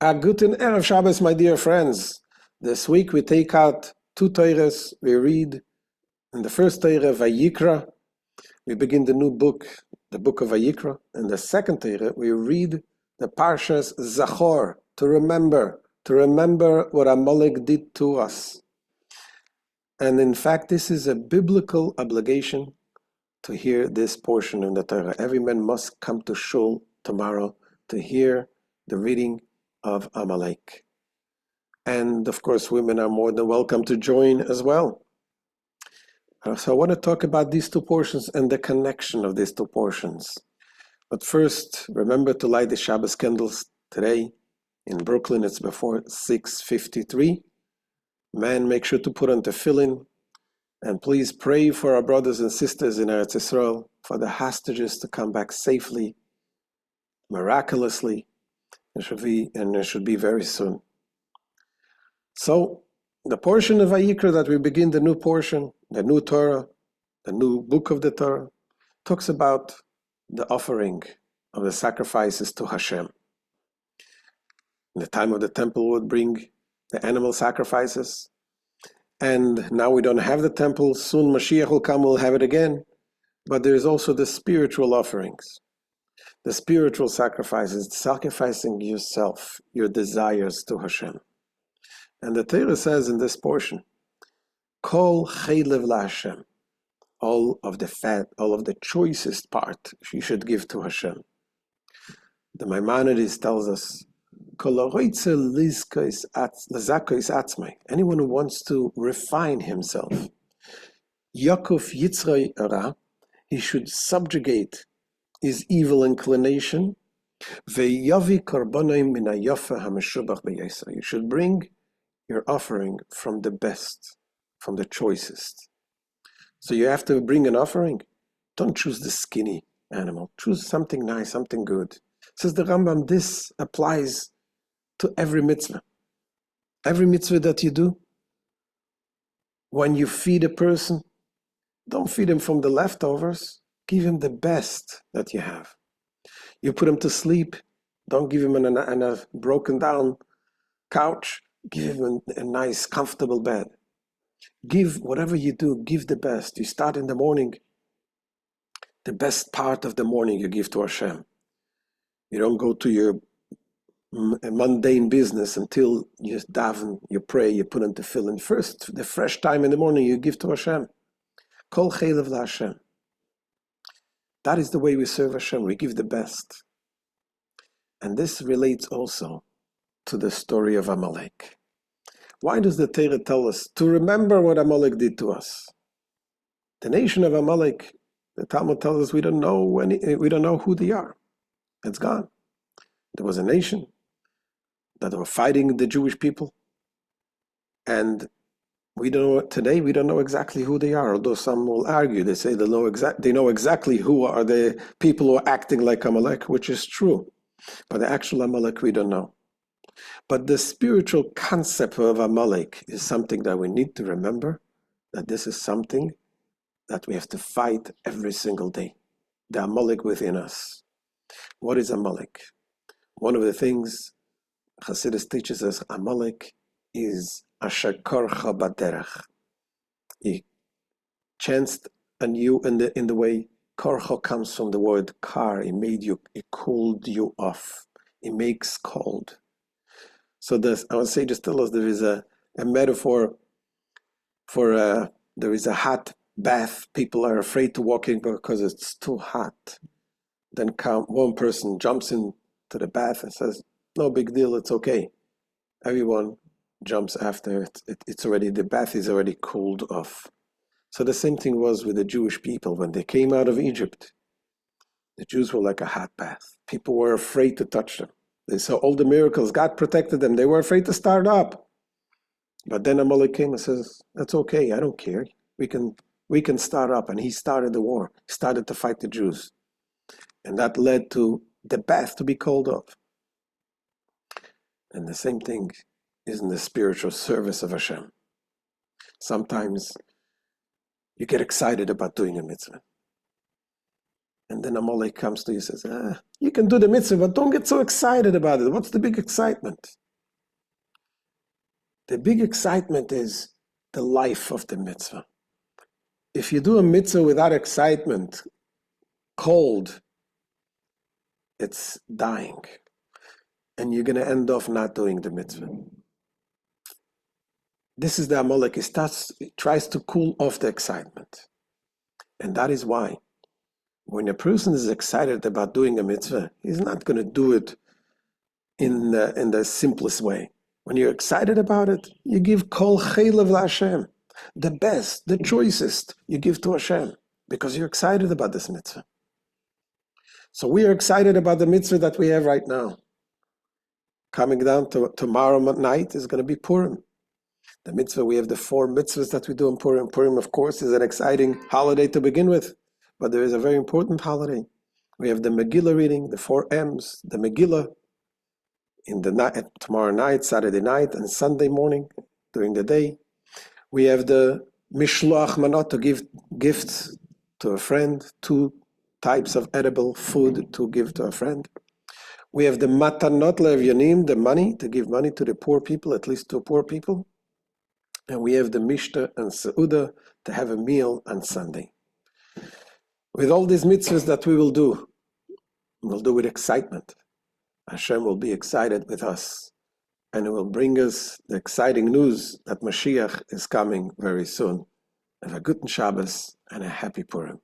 A guten Erev Shabbos, my dear friends. This week we take out two Torahs. We read in the first Torah, Vayikra. We begin the new book, the book of Vayikra. In the second Torah, we read the Parshas Zachor, to remember what Amalek did to us. And in fact, this is a biblical obligation to hear this portion in the Torah. Every man must come to Shul tomorrow to hear the reading of Amalek. And of course, women are more than welcome to join as well. So I want to talk about these two portions and the connection of these two portions. But first, remember to light the Shabbos candles today. In Brooklyn, it's before 6:53. Man, make sure to put on tefillin. And please pray for our brothers and sisters in Eretz Yisrael, for the hostages to come back safely, miraculously. It should be very soon. So, the portion of Vayikra that we begin, the new portion, the new Torah, the new book of the Torah, talks about the offering of the sacrifices to Hashem. In the time of the temple would bring the animal sacrifices, and now we don't have the temple. Soon Mashiach will come, we'll have it again. But there's also the spiritual offerings. The spiritual sacrifices, sacrificing yourself, your desires to Hashem. And the Torah says in this portion, Kol chaylev laHashem, all of the fat, all of the choicest part you should give to Hashem. The Maimonides tells us, anyone who wants to refine himself, Yakuf Yitzray Ara, he should subjugate his evil inclination. You should bring your offering from the best, from the choicest. So you have to bring an offering. Don't choose the skinny animal. Choose something nice, something good. Says the Rambam, this applies to every mitzvah. Every mitzvah that you do, when you feed a person, don't feed him from the leftovers. Give him the best that you have. You put him to sleep. Don't give him on a broken down couch. Give him a nice, comfortable bed. Give, whatever you do, give the best. You start in the morning. The best part of the morning you give to Hashem. You don't go to your mundane business until you daven, you pray, you put on tefillin. First, the fresh time in the morning you give to Hashem. Kol chaylev laHashem. That is the way we serve Hashem. We give the best. And this relates also to the story of Amalek. Why does the Torah tell us to remember what Amalek did to us? The nation of Amalek, the Talmud tells us we don't know who they are. It's gone. There was a nation that were fighting the Jewish people, and we don't know exactly who they are, although some will argue. They say they know exactly who are the people who are acting like Amalek, which is true. But the actual Amalek, we don't know. But the spiritual concept of Amalek is something that we need to remember, that this is something that we have to fight every single day. The Amalek within us. What is Amalek? One of the things Hasidus teaches us, Amalek is Asher korcha baderech. He chanced on you in the way. Korcha comes from the word kar. He cooled you off. He makes cold. So I would say, just tell us, there is a metaphor for there is a hot bath. People are afraid to walk in because it's too hot. Then one person jumps into the bath and says, no big deal, it's okay. Everyone jumps after it. The bath is already cooled off. So the same thing was with the Jewish people. When they came out of Egypt, the Jews were like a hot bath. People were afraid to touch them. They saw all the miracles. God protected them. They were afraid to start up. But then Amalek came and says, that's okay, I don't care. We can start up. And he started the war. He started to fight the Jews. And that led to the bath to be cold off. And the same thing is in the spiritual service of Hashem. Sometimes you get excited about doing a mitzvah. And then Amalek comes to you and says, you can do the mitzvah, but don't get so excited about it. What's the big excitement? The big excitement is the life of the mitzvah. If you do a mitzvah without excitement, cold, it's dying. And you're going to end off not doing the mitzvah. This is the Amalek. It tries to cool off the excitement. And that is why when a person is excited about doing a mitzvah, he's not going to do it in the simplest way. When you're excited about it, you give kol chaylev LaHashem. The best, the choicest, you give to Hashem because you're excited about this mitzvah. So we are excited about the mitzvah that we have right now. Coming down to tomorrow night is going to be Purim. The mitzvah, we have the 4 mitzvahs that we do in Purim. Purim, of course, is an exciting holiday to begin with, but there is a very important holiday. We have the Megillah reading, the 4 M's, the Megillah, in the night, tomorrow night, Saturday night, and Sunday morning during the day. We have the Mishloach Manot, to give gifts to a friend, 2 types of edible food to give to a friend. We have the Matanot Le'Evyanim, the money, to give money to the poor people, at least to poor people. And we have the Mishta and Seudah, to have a meal on Sunday. With all these mitzvahs that we will do, we'll do with excitement. Hashem will be excited with us, and it will bring us the exciting news that Mashiach is coming very soon. Have a good Shabbos and a happy Purim.